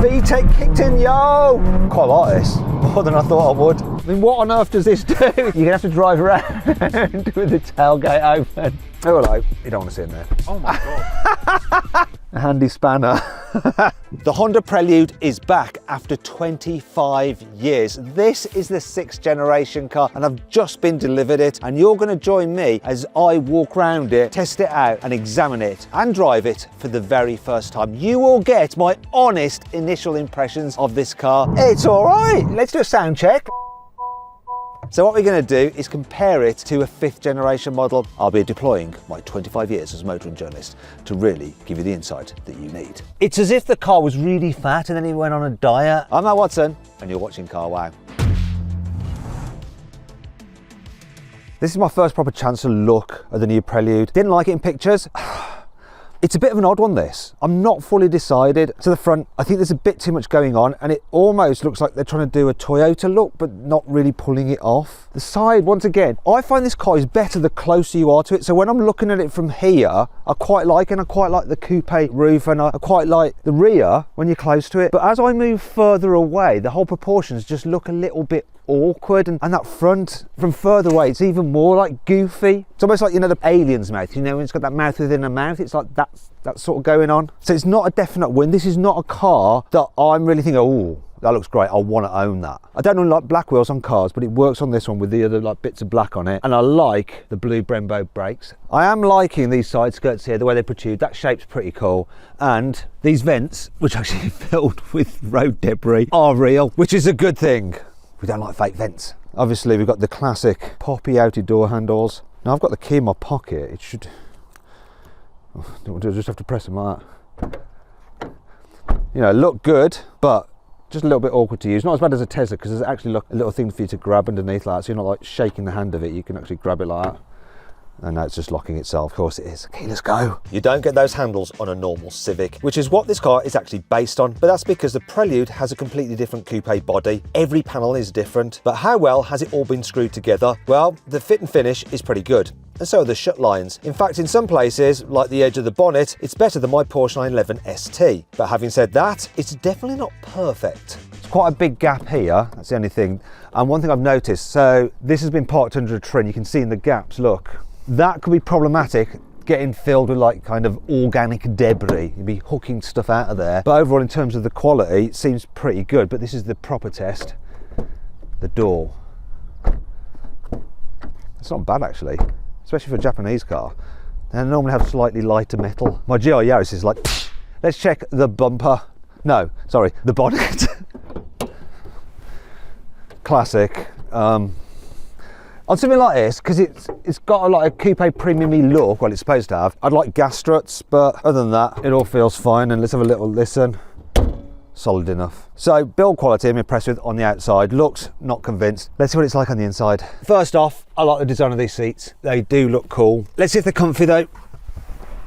VTEC kicked in, yo! Quite like this, more than I thought I would. I mean, what on earth does this do? You're gonna have to drive around with the tailgate open. Oh, hello. You don't want to sit in there. Oh my God. A handy spanner. The Honda Prelude is back after 25 years. This is the 6th generation car and I've just been delivered it, and you're going to join me as I walk around it, test it out and examine it and drive it for the very first time. You will get my honest initial impressions of this car. It's all right. Let's do a sound check. So what we're going to do is compare it to a 5th generation model. I'll be deploying my 25 years as a motoring journalist to really give you the insight that you need. It's as if the car was really fat and then he went on a diet. I'm Matt Watson and you're watching Car Wow. This is my first proper chance to look at the new Prelude. Didn't like it in pictures. It's a bit of an odd one, this. I'm not fully decided. To the front, I think there's a bit too much going on and it almost looks like they're trying to do a Toyota look, but not really pulling it off. The side, once again, I find this car is better the closer you are to it. So when I'm looking at it from here, I quite like the coupe roof and I quite like the rear when you're close to it. But as I move further away, the whole proportions just look a little bit awkward, and that front from further away it's even more like goofy. It's almost like, you know, the alien's mouth, you know, when it's got that mouth within a mouth. It's like that's sort of going on. So it's not a definite win. This is not a car that I'm really thinking, oh, that looks great, I want to own that. I don't like black wheels on cars, but it works on this one with the other like bits of black on it, and I like the blue Brembo brakes. I am liking these side skirts here, the way they protrude. That shape's pretty cool, and these vents, which are actually filled with road debris, are real, which is a good thing. We don't like fake vents. Obviously we've got the classic poppy outy door handles. Now I've got the key in my pocket. It should, I just have to press them like that. You know, look good, but just a little bit awkward to use. Not as bad as a Tesla, because there's actually a little thing for you to grab underneath like that, so you're not like shaking the hand of it. You can actually grab it like that. And now it's just locking itself. Of course it is. Okay, let's go. You don't get those handles on a normal Civic, which is what this car is actually based on. But that's because the Prelude has a completely different coupe body. Every panel is different. But how well has it all been screwed together? Well, the fit and finish is pretty good. And so are the shut lines. In fact, in some places, like the edge of the bonnet, it's better than my Porsche 911 ST. But having said that, it's definitely not perfect. It's quite a big gap here, that's the only thing. And one thing I've noticed, so this has been parked under a tree, and you can see in the gaps, look. That could be problematic, getting filled with like kind of organic debris. You'd be hooking stuff out of there. But overall, in terms of the quality, it seems pretty good. But this is the proper test. The door. It's not bad actually, especially for a Japanese car. They normally have slightly lighter metal. My GR Yaris is like, pfft. Let's check the bumper. No, sorry, the bonnet. Classic. On something like this, because it's got a coupe premium-y look, well it's supposed to have, I'd like gas struts, but other than that, it all feels fine. And let's have a little listen. Solid enough. So build quality I'm impressed with on the outside. Looks, not convinced. Let's see what it's like on the inside. First off, I like the design of these seats. They do look cool. Let's see if they're comfy though.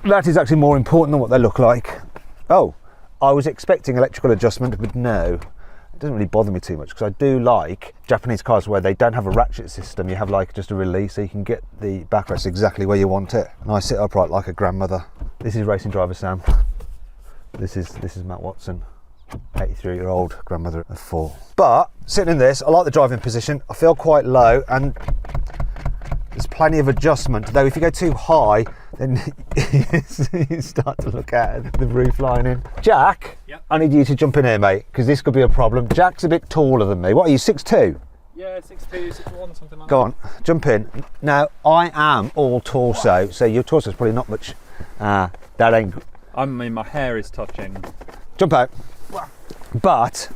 That is actually more important than what they look like. Oh, I was expecting electrical adjustment, but no. It doesn't really bother me too much, because I do like Japanese cars where they don't have a ratchet system. You have like just a release, so you can get the backrest exactly where you want it. And I sit upright like a grandmother. This is racing driver Sam. This is Matt Watson, 83-year-old grandmother of 4. But sitting in this, I like the driving position. I feel quite low, and there's plenty of adjustment, though if you go too high, then you start to look at the roof lining. Jack, yep. I need you to jump in here, mate, because this could be a problem. Jack's a bit taller than me. What are you, 6'2"? Yeah, 6'2", 6'1", something like that. Go on, jump in. Now, I am all torso, so your torso's probably not much. That ain't... I mean, my hair is touching. Jump out. But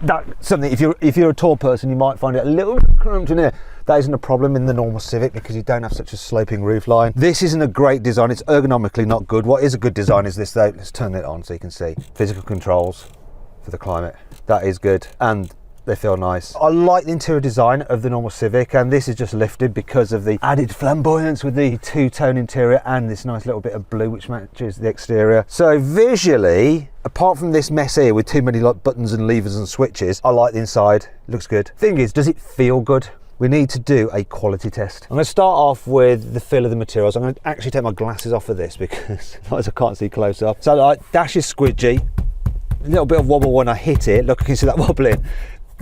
that's something, if you're a tall person, you might find it a little bit cramped in here. That isn't a problem in the normal Civic, because you don't have such a sloping roof line. This isn't a great design. It's ergonomically not good. What is a good design is this though. Let's turn it on so you can see. Physical controls for the climate. That is good. And they feel nice. I like the interior design of the normal Civic, and this is just lifted because of the added flamboyance with the two-tone interior and this nice little bit of blue which matches the exterior. So visually, apart from this mess here with too many like buttons and levers and switches, I like the inside. Looks good. Thing is, does it feel good? We need to do a quality test. I'm going to start off with the feel of the materials. I'm going to actually take my glasses off for this because otherwise I can't see close up. So like, dash is squidgy. A little bit of wobble when I hit it. Look, I can see that wobbling.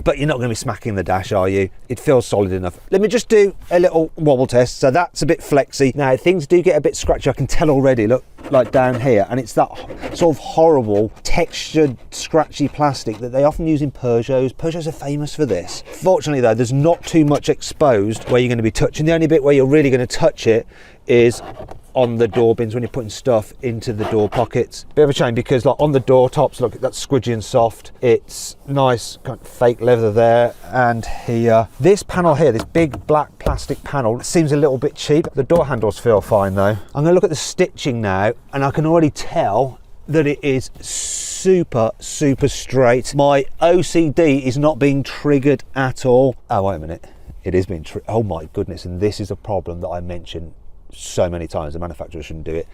But you're not going to be smacking the dash, are you? It feels solid enough. Let me just do a little wobble test. So that's a bit flexy. Now, things do get a bit scratchy. I can tell already, look, like down here. And it's that sort of horrible, textured, scratchy plastic that they often use in Peugeots. Peugeots are famous for this. Fortunately, though, there's not too much exposed where you're going to be touching. The only bit where you're really going to touch it is on the door bins when you're putting stuff into the door pockets. Bit of a shame because like on the door tops, look, that's squidgy and soft. It's nice kind of fake leather there and here. This panel here, this big black plastic panel, seems a little bit cheap. The door handles feel fine though. I'm gonna look at the stitching now and I can already tell that it is super straight. My OCD is not being triggered at all. Oh, wait a minute. It is being triggered. Oh my goodness. And this is a problem that I mentioned so many times. The manufacturer shouldn't do it.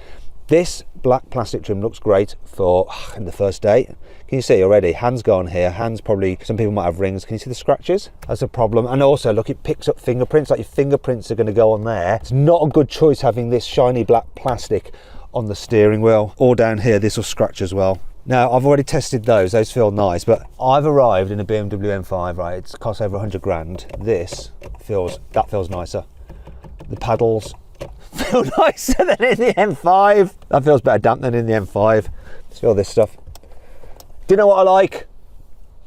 This black plastic trim looks great for in the first day. Can you see already? Hands gone here. Hands probably, some people might have rings. Can you see the scratches? That's a problem. And also look, it picks up fingerprints, like your fingerprints are going to go on there. It's not a good choice having this shiny black plastic on the steering wheel. Or down here, this will scratch as well. Now, I've already tested those feel nice, but I've arrived in a BMW M5, right? It's cost over 100 grand. That feels nicer. The paddles feel nicer than in the M5. That feels better damp than in the M5. Let's feel this stuff. Do you know what I like?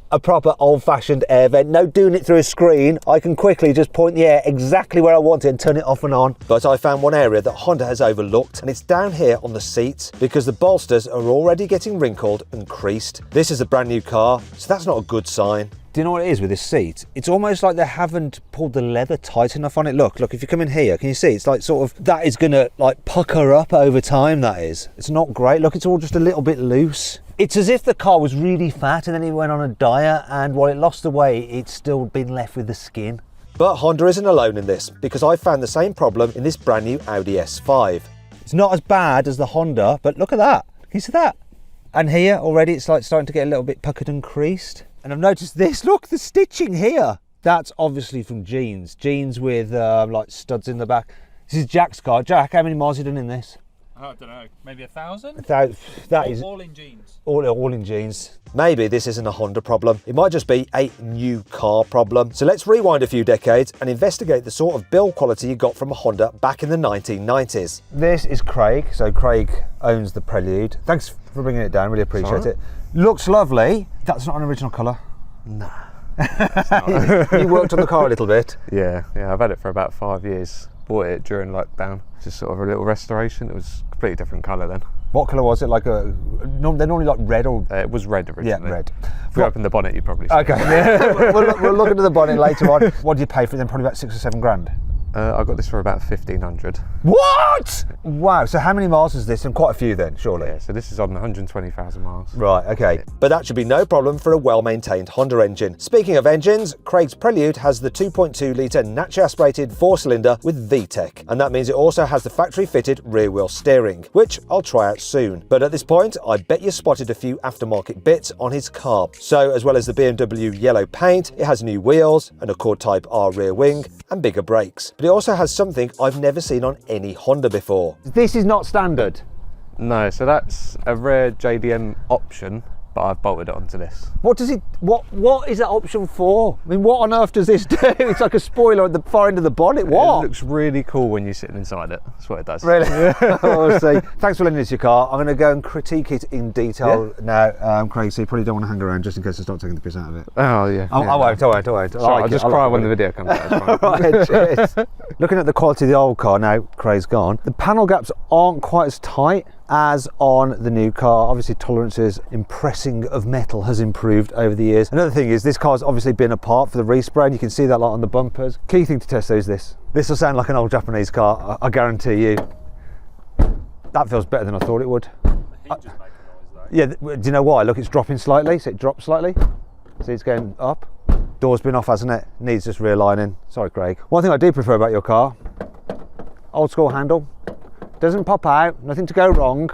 A proper old-fashioned air vent. No doing it through a screen. I can quickly just point the air exactly where I want it and turn it off and on. But I found one area that Honda has overlooked, and it's down here on the seats because the bolsters are already getting wrinkled and creased. This is a brand new car, so that's not a good sign. Do you know what it is with this seat? It's almost like they haven't pulled the leather tight enough on it. Look, if you come in here, can you see? It's like sort of, that is gonna like pucker up over time, that is. It's not great. Look, it's all just a little bit loose. It's as if the car was really fat and then it went on a diet, and while it lost the weight, it's still been left with the skin. But Honda isn't alone in this, because I found the same problem in this brand new Audi S5. It's not as bad as the Honda, but look at that. Can you see that? And here already it's like starting to get a little bit puckered and creased. And I've noticed this, look, the stitching here. That's obviously from jeans with like studs in the back. This is Jack's car. Jack, how many miles have you done in this? I don't know, maybe 1,000? That is all in jeans. All in jeans. Maybe this isn't a Honda problem. It might just be a new car problem. So let's rewind a few decades and investigate the sort of build quality you got from a Honda back in the 1990s. This is Craig. So Craig owns the Prelude. Thanks for bringing it down, really appreciate it. Looks lovely. That's not an original colour. Nah. You worked on the car a little bit. Yeah, I've had it for about 5 years. Bought it during lockdown, just sort of a little restoration. It was a completely different colour then. What colour was it? Like they're normally like red or? It was red originally. Yeah, red. If we opened the bonnet, you'd probably see Okay, we'll look into the bonnet later on. What did you pay for it then? Probably about 6 or 7 grand. I got this for about 1,500. What? Wow, so how many miles is this? And quite a few then, surely? Yeah, so this is on 120,000 miles. Right, okay. But that should be no problem for a well-maintained Honda engine. Speaking of engines, Craig's Prelude has the 2.2 litre naturally aspirated 4-cylinder with VTEC. And that means it also has the factory-fitted rear-wheel steering, which I'll try out soon. But at this point, I bet you spotted a few aftermarket bits on his car. So as well as the BMW yellow paint, it has new wheels, an Accord Type R rear wing, and bigger brakes. But it also has something I've never seen on any Honda before. This is not standard. No, so that's a rare JDM option, but I've bolted it onto this. What does it? What is that option for? I mean, what on earth does this do? It's like a spoiler at the far end of the bonnet. What? It looks really cool when you're sitting inside it. That's what it does. Really? We'll see. Thanks for lending us your car. I'm going to go and critique it in detail now, Craig. So you probably don't want to hang around just in case I start taking the piss out of it. Oh yeah. I won't. I'll just cry when the video comes out. Right, cheers. Looking at the quality of the old car now, Craig's gone. The panel gaps aren't quite as tight as on the new car. Obviously tolerances in pressing of metal has improved over the years. Another thing is this car's obviously been apart for the respray, and you can see that lot on the bumpers. Key thing to test though is this. This will sound like an old Japanese car, I guarantee you. That feels better than I thought it would. Yeah, do you know why? Look, it's dropping slightly, so it drops slightly. See, it's going up. Door's been off, hasn't it? Needs just realigning. Sorry, Craig. One thing I do prefer about your car, old school handle. Doesn't pop out, nothing to go wrong,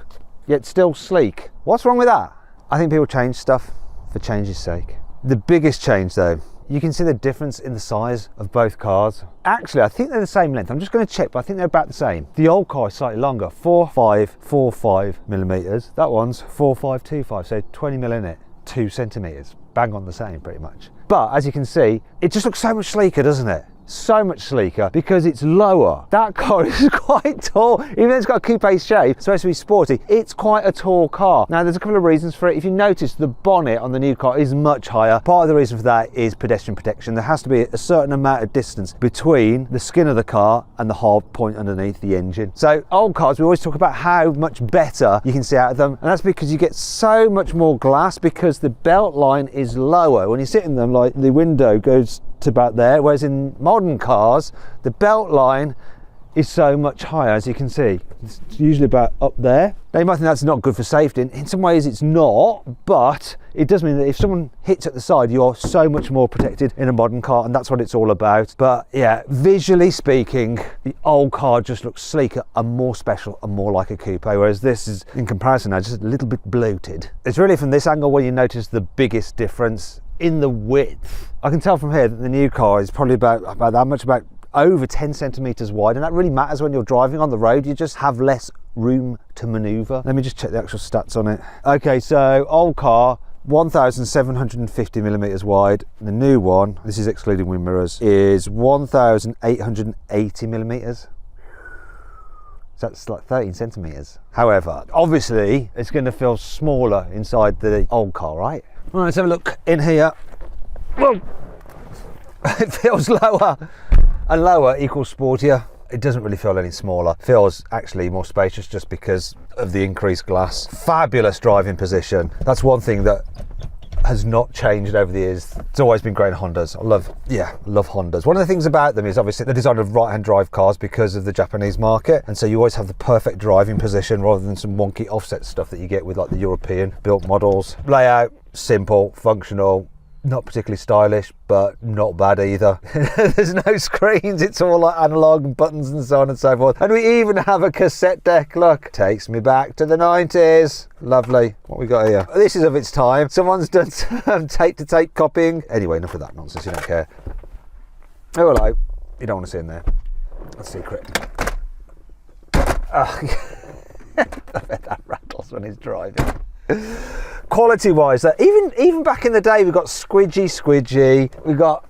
yet still sleek. What's wrong with that? I think people change stuff for change's sake. The biggest change though, you can see the difference in the size of both cars. Actually, I think they're the same length. I'm just going to check, but I think they're about the same. The old car is slightly longer, 4.545 millimeters. That one's 4.525, so 20 mil in it. 2 centimetres, bang on the same pretty much. But as you can see, it just looks so much sleeker, doesn't it? So much sleeker because it's lower. That car is quite tall, even though it's got a coupe shape, it's supposed to be sporty, it's quite a tall car. Now there's a couple of reasons for it. If you notice, the bonnet on the new car is much higher. Part of the reason for that is pedestrian protection. There has to be a certain amount of distance between the skin of the car and the hard point underneath the engine. So old cars, we always talk about how much better you can see out of them, and that's because you get so much more glass because the belt line is lower. When you sit in them, like the window goes to about there, whereas in modern cars the belt line is so much higher. As you can see, it's usually about up there. Now you might think that's not good for safety, and in some ways it's not, but it does mean that if someone hits at the side, you're so much more protected in a modern car, and that's what it's all about. But yeah, visually speaking, the old car just looks sleeker and more special and more like a coupe, whereas this is, in comparison now, just a little bit bloated. It's really from this angle where you notice the biggest difference in the width. I can tell from here that the new car is probably about that much, about over 10 centimetres wide, and that really matters when you're driving on the road. You just have less room to manoeuvre. Let me just check the actual stats on it. Okay, so old car, 1,750 millimetres wide. The new one, this is excluding wind mirrors, is 1,880 millimetres. So that's like 13 centimetres. However, obviously it's going to feel smaller inside the old car, right? Right, let's have a look in here. Whoa! It feels lower, and lower equals sportier. It doesn't really feel any smaller. It feels actually more spacious just because of the increased glass. Fabulous driving position. That's one thing that has not changed over the years. It's always been great in Hondas. I love Hondas. One of the things about them is obviously the design of right-hand drive cars because of the Japanese market, and so you always have the perfect driving position rather than some wonky offset stuff that you get with like the European built models. Layout, simple, functional, not particularly stylish, but not bad either. There's no screens, it's all like analog buttons and so on and so forth. And we even have a cassette deck, look. Takes me back to the 90s. Lovely. What we got here? This is of its time. Someone's done some tape-to-tape copying. Anyway, enough of that nonsense, you don't care. Oh, hello. You don't want to see in there. That's a secret. I bet that rattles when he's driving. Quality wise, even back in the day, we got squidgy, we got,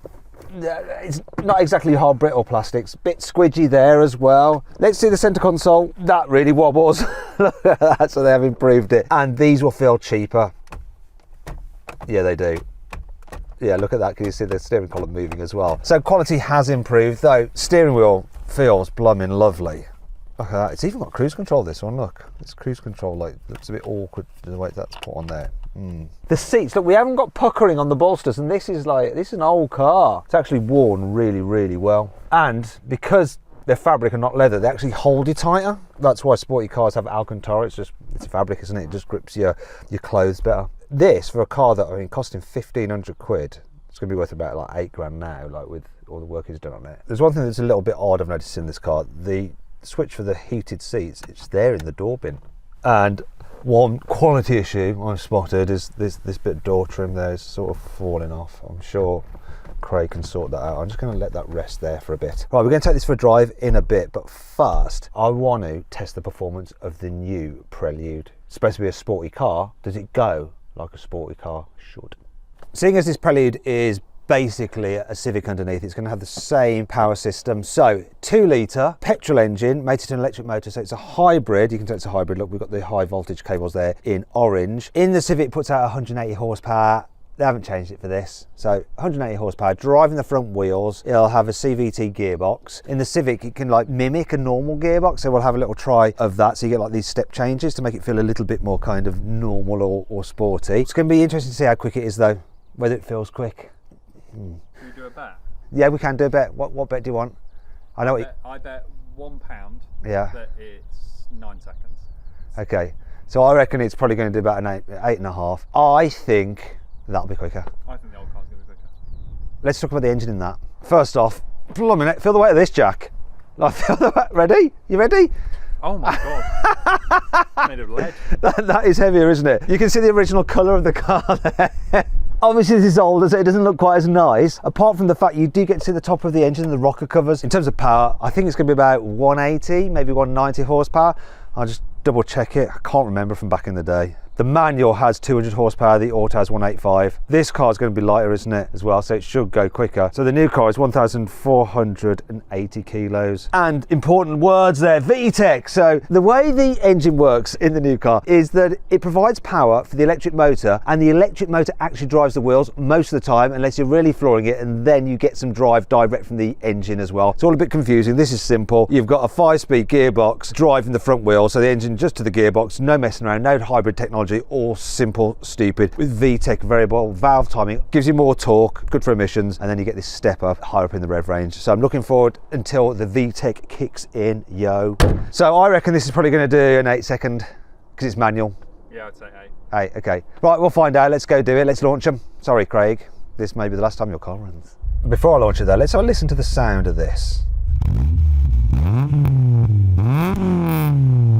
it's not exactly hard brittle plastics, bit squidgy there as well. Let's see the center console. That really wobbles. Look at that, so they have improved it, and these will feel cheaper. Yeah, they do. Yeah, look at that. Can you see the steering column moving as well? So quality has improved, though steering wheel feels blooming lovely. Look at that. It's even got cruise control, this one, look. It's cruise control, like, looks a bit awkward the way that's put on there. The seats, look, we haven't got puckering on the bolsters, and this is an old car. It's actually worn really, really well. And because they're fabric and not leather, they actually hold you tighter. That's why sporty cars have Alcantara. It's fabric, isn't it? It just grips your clothes better. This, for a car that, I mean, costing 1,500 quid, it's going to be worth about like 8 grand now, like with all the work he's done on it. There's one thing that's a little bit odd I've noticed in this car. The switch for the heated seats, it's there in the door bin. And one quality issue I've spotted is this bit of door trim there is sort of falling off. I'm sure Craig can sort that out. I'm just going to let that rest there for a bit. Right, we're going to take this for a drive in a bit, but first I want to test the performance of the new Prelude. It's supposed to be a sporty car. Does it go like a sporty car should? Seeing as this Prelude is basically a Civic underneath, it's going to have the same power system. So 2 litre petrol engine mated to an electric motor, so it's a hybrid. You can tell it's a hybrid. Look, we've got the high voltage cables there in orange. In the Civic, puts out 180 horsepower. They haven't changed it for this. So 180 horsepower, driving the front wheels. It'll have a CVT gearbox. In the Civic, it can like mimic a normal gearbox, so we'll have a little try of that. So you get like these step changes to make it feel a little bit more kind of normal or sporty. It's going to be interesting to see how quick it is though, whether it feels quick. Can we do a bet? Yeah, we can do a bet. What bet do you want? I know I bet £1 yeah. that it's 9 seconds. Okay, so I reckon it's probably going to do about an 8.5. I think that'll be quicker. I think the old car's going to be quicker. Let's talk about the engine in that. First off, feel the weight of this, Jack. Like, feel the weight. Ready? You ready? Oh my god. Made of lead. That is heavier, isn't it? You can see the original colour of the car there. Obviously this is older, so it doesn't look quite as nice, apart from the fact you do get to see the top of the engine and the rocker covers. In terms of power, I think it's going to be about 180, maybe 190 horsepower. I'll just double check it. I can't remember from back in the day. The manual has 200 horsepower, the auto has 185. This car is going to be lighter, isn't it, as well, so it should go quicker. So the new car is 1,480 kilos. And important words there, VTEC. So the way the engine works in the new car is that it provides power for the electric motor, and the electric motor actually drives the wheels most of the time, unless you're really flooring it, and then you get some drive direct from the engine as well. It's all a bit confusing. This is simple. You've got a 5-speed gearbox driving the front wheel, so the engine just to the gearbox, no messing around, no hybrid technology, all simple, stupid. With VTEC variable valve timing, gives you more torque, good for emissions, and then you get this step up higher up in the rev range. So I'm looking forward until the VTEC kicks in, yo. So I reckon this is probably going to do an 8-second, because it's manual. Yeah, I'd say 8, 8. okay. Right, we'll find out. Let's go do it. Let's launch them. Sorry, Craig. This may be the last time your car runs. Before I launch it though, let's have a listen to the sound of this.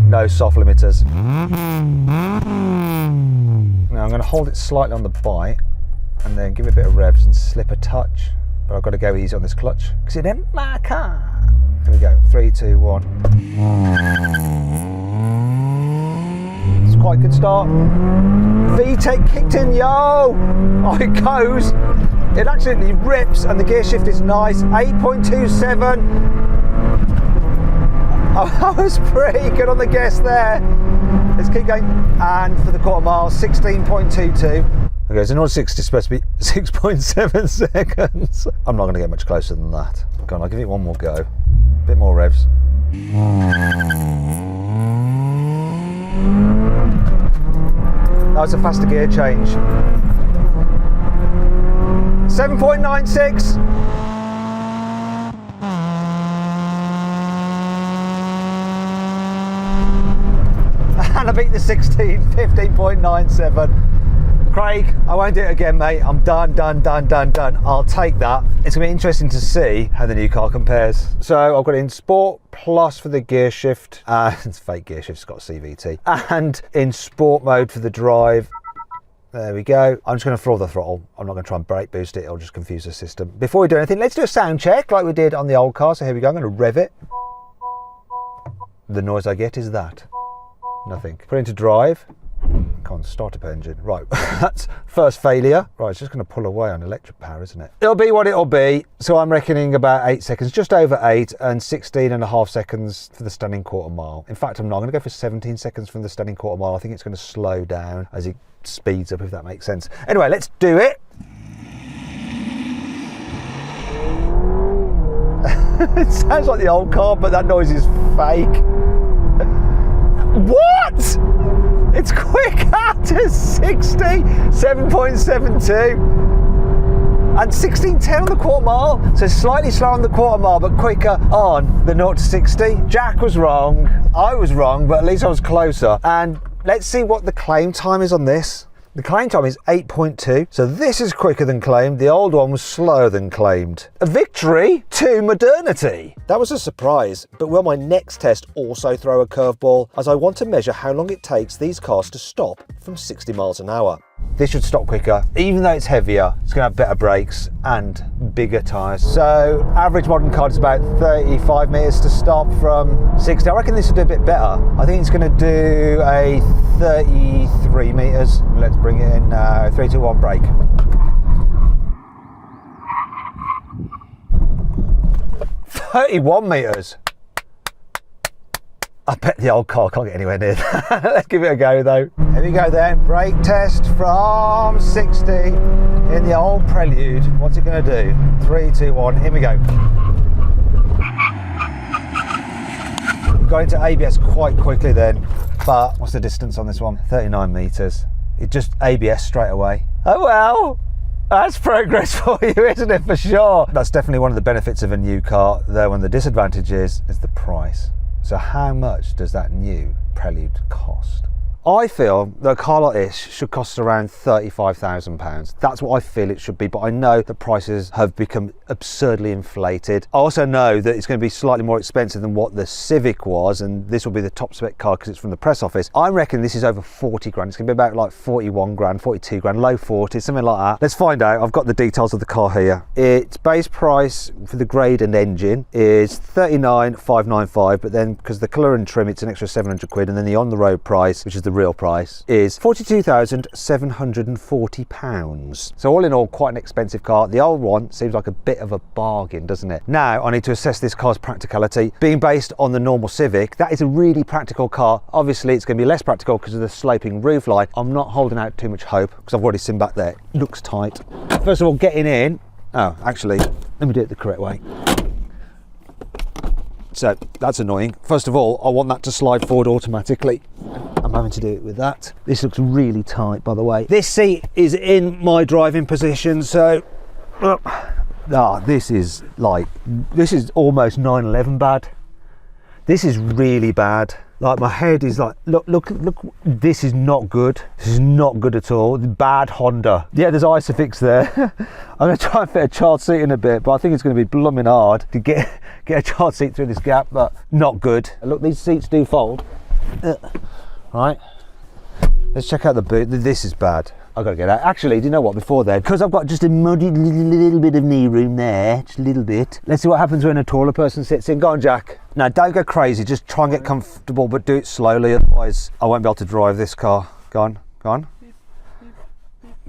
No soft limiters. Now I'm going to hold it slightly on the bite and then give it a bit of revs and slip a touch, but I've got to go easy on this clutch because it ain't my car. Here we go, 3, 2, 1. It's quite a good start. VTEC kicked in, yo! Oh, it goes. It absolutely rips and the gear shift is nice. 8.27. Oh, I was pretty good on the guess there. Let's keep going. And for the quarter mile, 16.22. Okay, so 0 to 60 is supposed to be 6.7 seconds. I'm not going to get much closer than that. Go on, I'll give it one more go. A bit more revs. That was a faster gear change. 7.96. And I beat the 16, 15.97. Craig, I won't do it again, mate. I'm done. I'll take that. It's going to be interesting to see how the new car compares. So I've got it in Sport Plus for the gear shift. It's fake gear shift, it's got CVT. And in Sport mode for the drive. There we go. I'm just going to floor the throttle. I'm not going to try and brake boost it. It'll just confuse the system. Before we do anything, let's do a sound check like we did on the old car. So here we go. I'm going to rev it. The noise I get is that. Nothing. Put it into drive. Can't start up engine. Right, that's first failure. Right, it's just going to pull away on electric power, isn't it? It'll be what it'll be. So I'm reckoning about 8 seconds, just over 8, and 16.5 seconds for the standing quarter mile. In fact, I'm not. I'm going to go for 17 seconds from the standing quarter mile. I think it's going to slow down as it speeds up, if that makes sense. Anyway, let's do it. It sounds like the old car, but that noise is fake. What? It's quicker to 60, 7.72 and 16.10 on the quarter mile. So slightly slower on the quarter mile, but quicker on the 0 to 60. Jack was wrong, I was wrong, but at least I was closer. And let's see what the claim time is on this. The claim time is 8.2, so this is quicker than claimed. The old one was slower than claimed. A victory to modernity. That was a surprise, but will my next test also throw a curveball, as I want to measure how long it takes these cars to stop from 60 miles an hour. This should stop quicker, even though it's heavier. It's going to have better brakes and bigger tyres. So average modern car is about 35 metres to stop from 60. I reckon this will do a bit better. I think it's going to do a 33 metres. Let's bring it in now. 3, 2, 1, brake. $31 meters. I bet the old car can't get anywhere near that. Let's give it a go though. Here we go then, brake test from 60 in the old Prelude. What's it going to do? 3, 2, 1, here we go. Got into ABS quite quickly then, but what's the distance on this one? 39 meters. It just ABS straight away. Oh well. That's progress for you, isn't it, for sure? That's definitely one of the benefits of a new car, though one of the disadvantages is the price. So how much does that new Prelude cost? I feel that a car like this should cost around £35,000. That's what I feel it should be, but I know that prices have become absurdly inflated. I also know that it's going to be slightly more expensive than what the Civic was, and this will be the top spec car because it's from the press office. I reckon this is over 40 grand. It's going to be about like 41 grand, 42 grand, low 40s, something like that. Let's find out. I've got the details of the car here. Its base price for the grade and engine is 39,595, but then because the colour and trim, it's an extra 700 quid, and then the on the road price, which is the the real price, is £42,740. So all in all, quite an expensive car. The old one seems like a bit of a bargain, doesn't it? Now I need to assess this car's practicality. Being based on the normal Civic, that is a really practical car. Obviously it's going to be less practical because of the sloping roofline. I'm not holding out too much hope because I've already seen back there. It looks tight. First of all, getting in, oh, actually, let me do it the correct way. So that's annoying. First of all, I want that to slide forward automatically. I'm having to do it with that. This looks really tight, by the way. This seat is in my driving position, so this is almost 911 bad. This is really bad. Like, my head is like, look, this is not good. This is not good at all. Bad Honda. Yeah, there's Isofix there. I'm gonna try and fit a child seat in a bit, but I think it's gonna be blooming hard to get a child seat through this gap, but not good. Look, these seats do fold. Right, let's check out the boot. This is bad. I've got to get out. Actually, do you know what, before then, because I've got just a muddy little bit of knee room there, just a little bit. Let's see what happens when a taller person sits in. Go on, Jack. No, don't go crazy, just try and get comfortable, but do it slowly, otherwise I won't be able to drive this car. Go on, go on.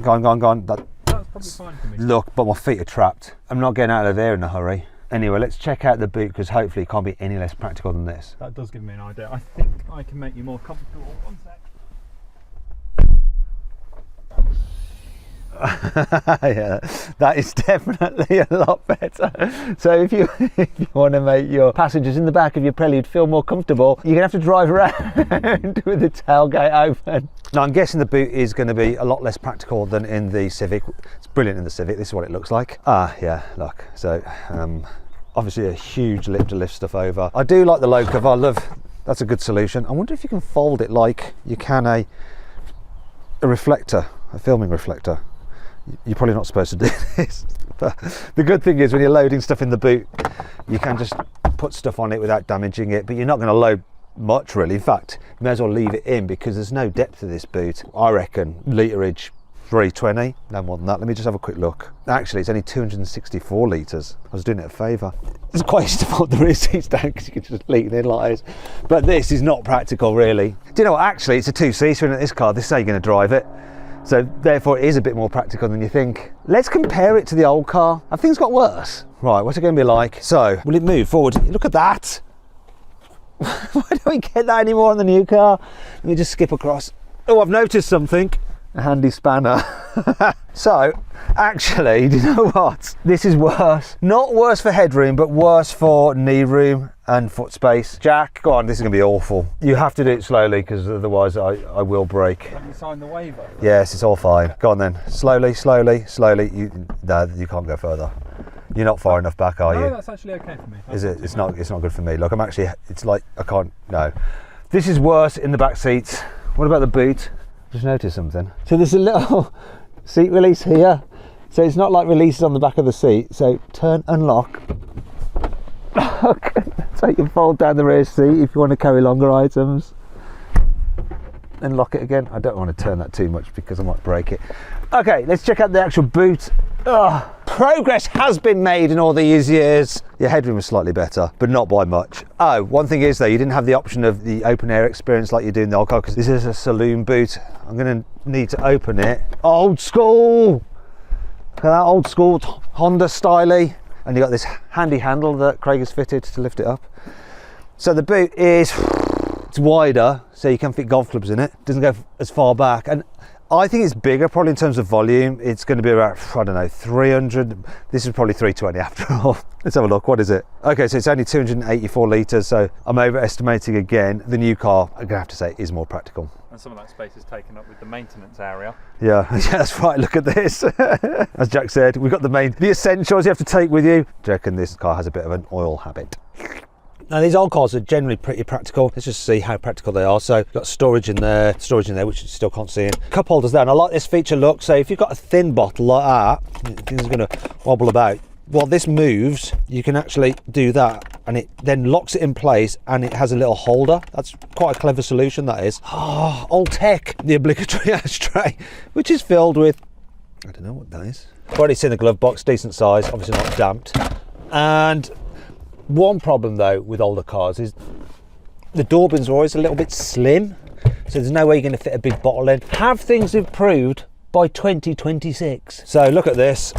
Go on, go on, go on. That's probably fine for me. Look, but my feet are trapped. I'm not getting out of there in a hurry. Anyway, let's check out the boot, because hopefully it can't be any less practical than this. That does give me an idea. I think I can make you more comfortable. One sec. Yeah, that is definitely a lot better. So if you want to make your passengers in the back of your Prelude feel more comfortable, you're gonna have to drive around with the tailgate open. Now I'm guessing the boot is going to be a lot less practical than in the Civic. It's brilliant in the Civic. This is what it looks like. Yeah, look. So obviously a huge lip to lift stuff over. I do like the low cover. That's a good solution. I wonder if you can fold it like you can a reflector, a filming reflector. You're probably not supposed to do this, but the good thing is when you're loading stuff in the boot, you can just put stuff on it without damaging it, but you're not going to load much really. In fact, you may as well leave it in because there's no depth to this boot. I reckon litrage 320, no more than that. Let me just have a quick look. Actually, it's only 264 litres. I was doing it a favour. It's quite easy to fold the rear seats down because you can just lean in like this. But this is not practical really. Do you know what? Actually, it's a two-seater in this car. This is how you're going to drive it. So therefore it is a bit more practical than you think. Let's compare it to the old car. Have things got worse? Right, what's it going to be like? So, will it move forward? Look at that. Why don't we get that anymore on the new car? Let me just skip across. Oh, I've noticed something. A handy spanner. So, actually, do you know what? This is worse. Not worse for headroom, but worse for knee room and foot space. Jack, go on, this is going to be awful. You have to do it slowly because otherwise I will break. Have you signed the waiver? Yes, it's all fine. Go on then. Slowly, slowly, slowly. No, you can't go further. You're not far enough back, are you? No, that's actually okay for me. Is it? It's not good for me. Look, it's like, I can't, no. This is worse in the back seats. What about the boot? Just noticed something. So there's a little seat release here. So it's not like releases on the back of the seat. So turn, unlock. So you can fold down the rear seat if you want to carry longer items. Then lock it again. I don't want to turn that too much because I might break it. Okay, let's check out the actual boot. Progress has been made in all these years. Your headroom was slightly better, but not by much. Oh, one thing is though, you didn't have the option of the open air experience like you do in the old car because this is a saloon boot. I'm going to need to open it. Old school! Look at that old school Honda styly. And you got this handy handle that Craig has fitted to lift it up. So the boot is, it's wider, so you can fit golf clubs in it. Doesn't go as far back. And I think it's bigger, probably in terms of volume. It's going to be about, I don't know, 300. This is probably 320 after all. Let's have a look. What is it? Okay, so it's only 284 litres, so I'm overestimating again. The new car, I'm going to have to say, is more practical. And some of that space is taken up with the maintenance area. Yeah, that's right. Look at this. As Jack said, we've got the essentials you have to take with you. Do you reckon this car has a bit of an oil habit? Now these old cars are generally pretty practical. Let's just see how practical they are. So you've got storage in there, which you still can't see in. Cup holders there, and I like this feature look. So if you've got a thin bottle like that, this is going to wobble about. While this moves, you can actually do that, and it then locks it in place, and it has a little holder. That's quite a clever solution, that is. Oh, old tech, the obligatory ashtray, which is filled with, I don't know what that is. I've already seen the glove box, decent size, obviously not damped. And one problem though with older cars is the door bins are always a little bit slim. so there's no way you're going to fit a big bottle in. Have things improved by 2026? So look at this.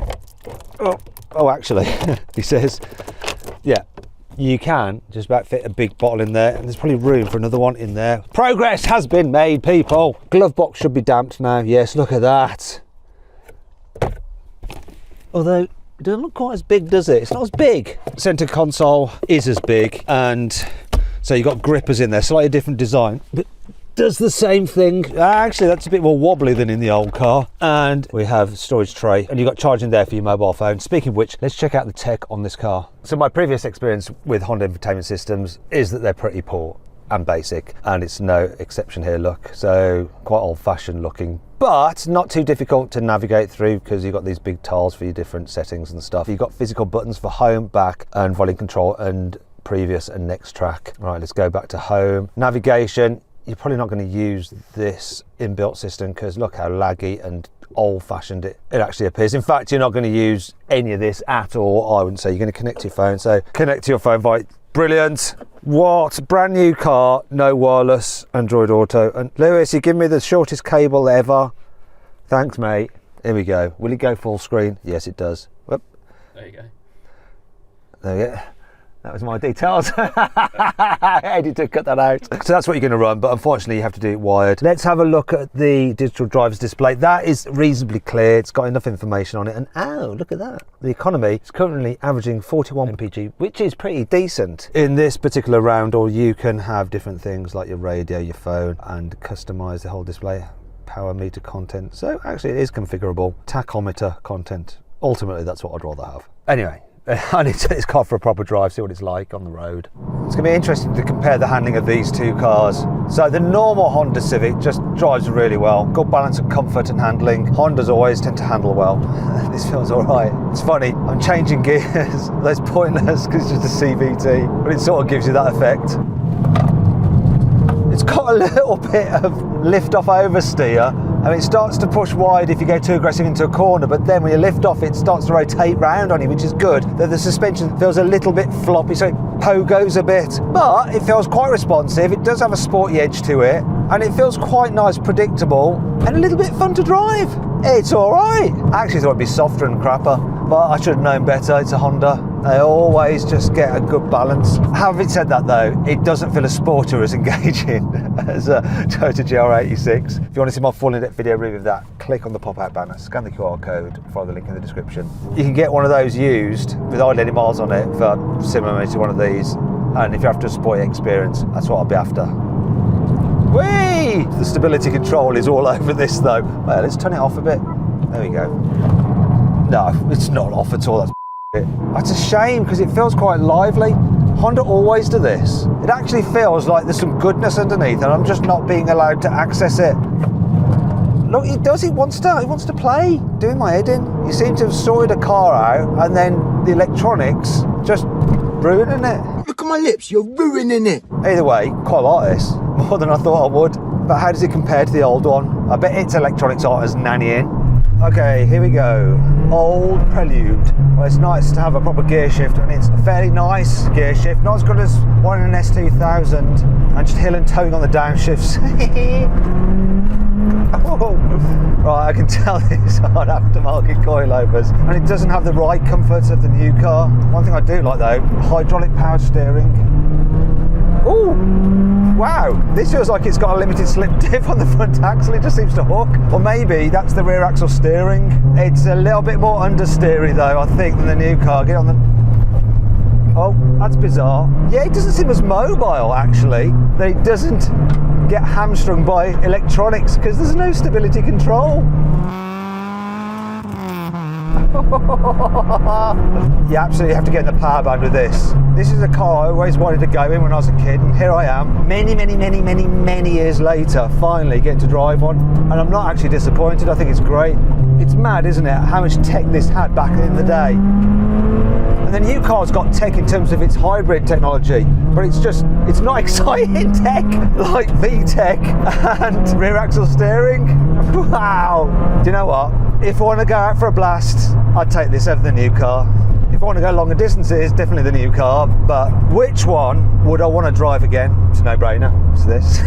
Oh, actually, he says, yeah, you can just about fit a big bottle in there, and there's probably room for another one in there. Progress has been made, people. Glove box should be damped now. Yes, look at that. Although it doesn't look quite as big, does it? It's not as big. Centre console is as big, and so you've got grippers in there, slightly different design, but does the same thing. Actually, that's a bit more wobbly than in the old car. And we have storage tray, and you've got charging there for your mobile phone. Speaking of which, let's check out the tech on this car. So my previous experience with Honda infotainment systems is that they're pretty poor and basic, and it's no exception here. Look, so quite old-fashioned looking, but not too difficult to navigate through because you've got these big tiles for your different settings and stuff. You've got physical buttons for home, back, and volume control, and previous and next track. Right, let's go back to home. Navigation, you're probably not going to use this inbuilt system because look how laggy and old-fashioned it actually appears. In fact, you're not going to use any of this at all, I wouldn't say. You're going to connect to your phone, so connect to your phone by brilliant. What? Brand new car, no wireless, Android Auto. And Lewis, you give me the shortest cable ever. Thanks, mate. Here we go. Will it go full screen? Yes, it does. Whoop. There you go. There we go. That was my details. Editor, cut that out. So that's what you're going to run, but unfortunately you have to do it wired. Let's have a look at the digital driver's display. That is reasonably clear. It's got enough information on it. And oh, look at that. The economy is currently averaging 41 mpg, which is pretty decent in this particular round. Or you can have different things like your radio, your phone, and customize the whole display. Power meter content. So actually it is configurable. Tachometer content. Ultimately, that's what I'd rather have. Anyway, I need to take this car for a proper drive, see what it's like on the road. It's going to be interesting to compare the handling of these two cars. So the normal Honda Civic just drives really well. Good balance of comfort and handling. Hondas always tend to handle well. This feels all right. It's funny, I'm changing gears. That's pointless because it's just a CVT, but it sort of gives you that effect. It's got a little bit of lift off oversteer. I mean, it starts to push wide if you go too aggressive into a corner, but then when you lift off, it starts to rotate round on you, which is good. The suspension feels a little bit floppy, so it pogos a bit, but it feels quite responsive. It does have a sporty edge to it, and it feels quite nice, predictable, and a little bit fun to drive. It's all right. I actually thought it'd be softer and crapper, but I should have known better. It's a Honda. They always just get a good balance. Having said that though, it doesn't feel as sporty or as engaging as a Toyota GR86. If you want to see my full in-depth video review of that, click on the pop-out banner, scan the QR code, follow the link in the description. You can get one of those used with hardly any miles on it for similar to one of these. And if you're after a sporty experience, that's what I'll be after. Whee! The stability control is all over this though. Well, let's turn it off a bit. There we go. No, it's not off at all. That's That's a shame because it feels quite lively. Honda always do this. It actually feels like there's some goodness underneath and I'm just not being allowed to access it. Look, it does, it wants to play, doing my head in. You seem to have sorted a car out and then the electronics just ruining it. Look at my lips, you're ruining it. Either way, quite like this, more than I thought I would. But how does it compare to the old one? I bet its electronics aren't as nannying. Okay, here we go. Old Prelude. Well, it's nice to have a proper gear shift, and it's a fairly nice gear shift. Not as good as one in an S2000, and just hill and towing on the downshifts. Oh. Right, I can tell these are aftermarket coilovers, and it doesn't have the ride comforts of the new car. One thing I do like though, hydraulic powered steering. Ooh, wow, this feels like it's got a limited slip diff on the front axle. It just seems to hook. Or maybe that's the rear axle steering. It's a little bit more understeery though, I think, than the new car. Get on the... Oh, that's bizarre. Yeah, it doesn't seem as mobile actually. That it doesn't get hamstrung by electronics because there's no stability control. You absolutely have to get in the power band with this. This is a car I always wanted to go in when I was a kid, and here I am, many years later, finally getting to drive one, and I'm not actually disappointed. I think it's great. It's mad, isn't it, how much tech this had back in the day. And the new car's got tech in terms of its hybrid technology, but it's not exciting tech like VTEC and rear axle steering. Wow. Do you know what? If I want to go out for a blast, I'd take this over the new car. If I want to go longer distances, definitely the new car, but which one would I want to drive again? It's a no-brainer, it's this.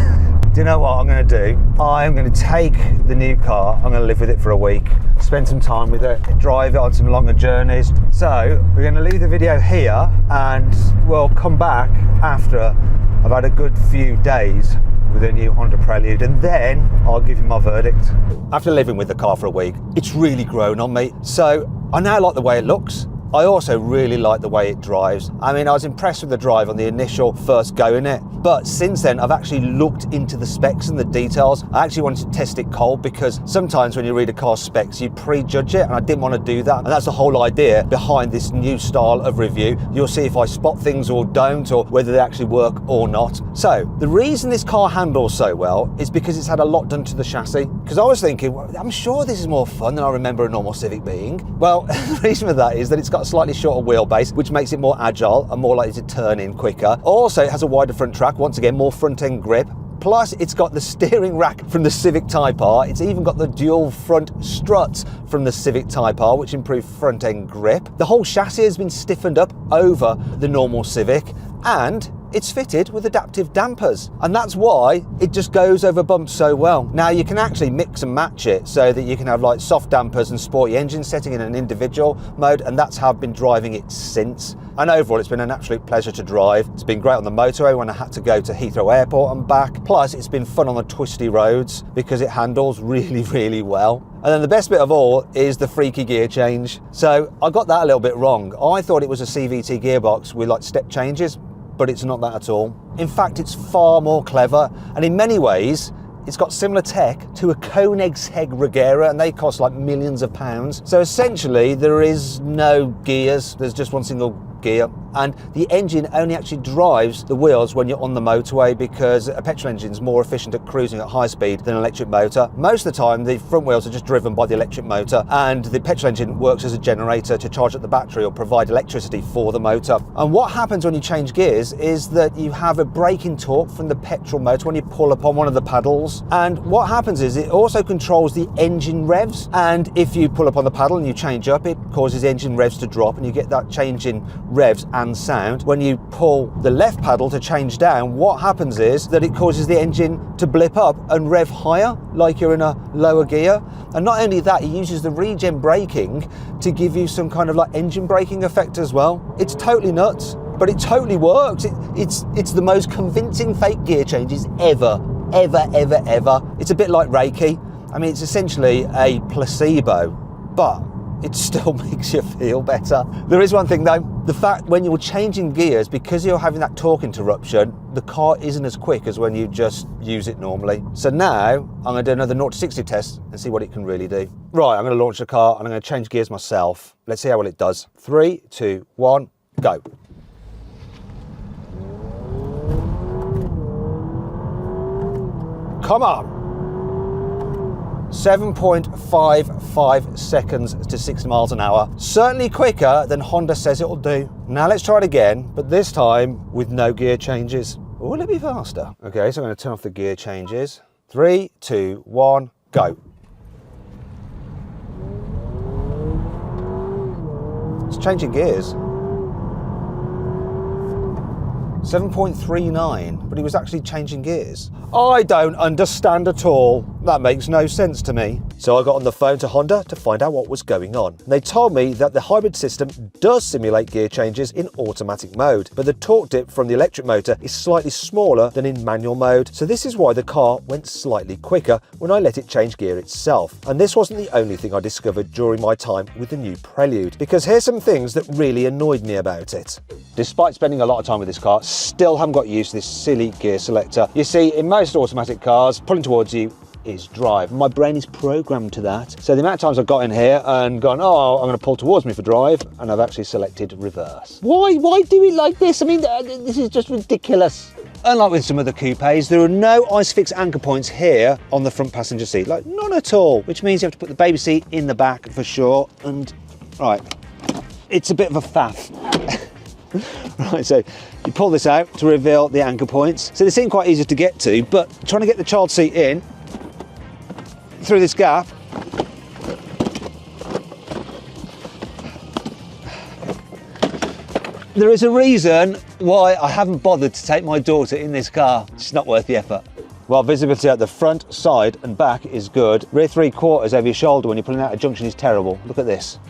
Do you know what I'm going to do? I'm going to take the new car, I'm going to live with it for a week, spend some time with it, drive it on some longer journeys. So we're going to leave the video here and we'll come back after I've had a good few days with a new Honda Prelude, and then I'll give you my verdict. After living with the car for a week, it's really grown on me. So I now like the way it looks. I also really like the way it drives. I mean, I was impressed with the drive on the initial first go in it, but since then I've actually looked into the specs and the details. I actually wanted to test it cold because sometimes when you read a car's specs, you prejudge it, and I didn't want to do that. And that's the whole idea behind this new style of review. You'll see if I spot things or don't, or whether they actually work or not. So the reason this car handles so well is because it's had a lot done to the chassis. Because I was thinking, well, I'm sure this is more fun than I remember a normal Civic being. Well, the reason for that is that it's got a slightly shorter wheelbase, which makes it more agile and more likely to turn in quicker. Also, it has a wider front track, once again more front end grip. Plus, it's got the steering rack from the Civic Type R. It's even got the dual front struts from the Civic Type R, which improve front end grip. The whole chassis has been stiffened up over the normal Civic, and it's fitted with adaptive dampers, and that's why it just goes over bumps so well. Now you can actually mix and match it so that you can have like soft dampers and sporty engine setting in an individual mode, and that's how I've been driving it since. And overall, it's been an absolute pleasure to drive. It's been great on the motorway when I had to go to Heathrow Airport and back. Plus, it's been fun on the twisty roads because it handles really, really well. And then the best bit of all is the freaky gear change. So I got that a little bit wrong. I thought it was a CVT gearbox with like step changes, but it's not that at all. In fact, it's far more clever, and in many ways, it's got similar tech to a Koenigsegg Regera, and they cost like millions of pounds. So essentially, there is no gears, there's just one single gear, and the engine only actually drives the wheels when you're on the motorway, because a petrol engine is more efficient at cruising at high speed than an electric motor. Most of the time the front wheels are just driven by the electric motor, and the petrol engine works as a generator to charge up the battery or provide electricity for the motor. And what happens when you change gears is that you have a braking torque from the petrol motor when you pull upon one of the paddles, and what happens is it also controls the engine revs, and if you pull up on the paddle and you change up, it causes the engine revs to drop, and you get that change in revs and sound. When you pull the left paddle to change down, what happens is that it causes the engine to blip up and rev higher, like you're in a lower gear. And not only that, it uses the regen braking to give you some kind of like engine braking effect as well. It's totally nuts, but it totally works. It's the most convincing fake gear changes ever. It's a bit like Reiki. I mean, it's essentially a placebo, but it still makes you feel better. There is one thing though, the fact when you're changing gears, because you're having that torque interruption, the car isn't as quick as when you just use it normally. So now I'm going to do another 0 to 60 test and see what it can really do. Right, I'm going to launch the car and I'm going to change gears myself. Let's see how well it does. 3, 2, 1, go. Come on. 7.55 seconds to 60 miles an hour. Certainly quicker than Honda says it'll do. Now let's try it again, but this time with no gear changes. Or will it be faster? Okay, so I'm going to turn off the gear changes. 3, 2, 1, go. It's changing gears. 7.39, but he was actually changing gears. I don't understand at all. That makes no sense to me. So I got on the phone to Honda to find out what was going on. And they told me that the hybrid system does simulate gear changes in automatic mode, but the torque dip from the electric motor is slightly smaller than in manual mode. So this is why the car went slightly quicker when I let it change gear itself. And this wasn't the only thing I discovered during my time with the new Prelude, because here's some things that really annoyed me about it. Despite spending a lot of time with this car, still haven't got used to this silly gear selector. You see, in most automatic cars, pulling towards you is drive. My brain is programmed to that. So the amount of times I've got in here and gone, oh, I'm going to pull towards me for drive, and I've actually selected reverse. Why do it like this? I mean, this is just ridiculous. Unlike with some other coupes, there are no ISOFIX anchor points here on the front passenger seat, like none at all, which means you have to put the baby seat in the back for sure. And right, it's a bit of a faff. Right, so you pull this out to reveal the anchor points. So they seem quite easy to get to, but trying to get the child seat in through this gap, there is a reason why I haven't bothered to take my daughter in this car. It's not worth the effort. While visibility at the front, side and back is good, rear 3/4 over your shoulder when you're pulling out a junction is terrible. Look at this.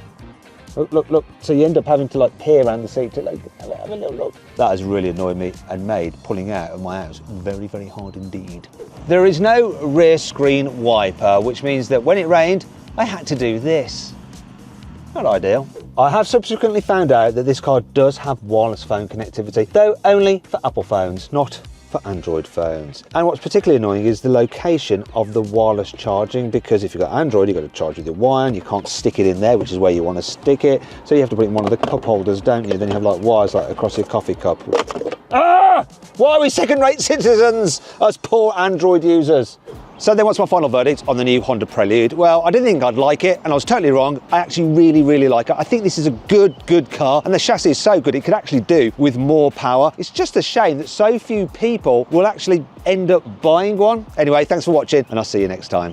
Look, look, look. So you end up having to like peer around the seat to like have a little look. That has really annoyed me and made pulling out of my house very, very hard indeed. There is no rear screen wiper, which means that when it rained, I had to do this. Not ideal. I have subsequently found out that this car does have wireless phone connectivity, though only for Apple phones, not for Android phones. And what's particularly annoying is the location of the wireless charging, because if you've got Android, you've got to charge with your wire and you can't stick it in there, which is where you want to stick it. So you have to put it in one of the cup holders, don't you? Then you have like wires like across your coffee cup. Ah! Why are we second-rate citizens, us poor Android users? So then what's my final verdict on the new Honda Prelude? Well, I didn't think I'd like it, and I was totally wrong. I actually really, really like it. I think this is a good car, and the chassis is so good it could actually do with more power. It's just a shame that so few people will actually end up buying one. Anyway, thanks for watching, and I'll see you next time.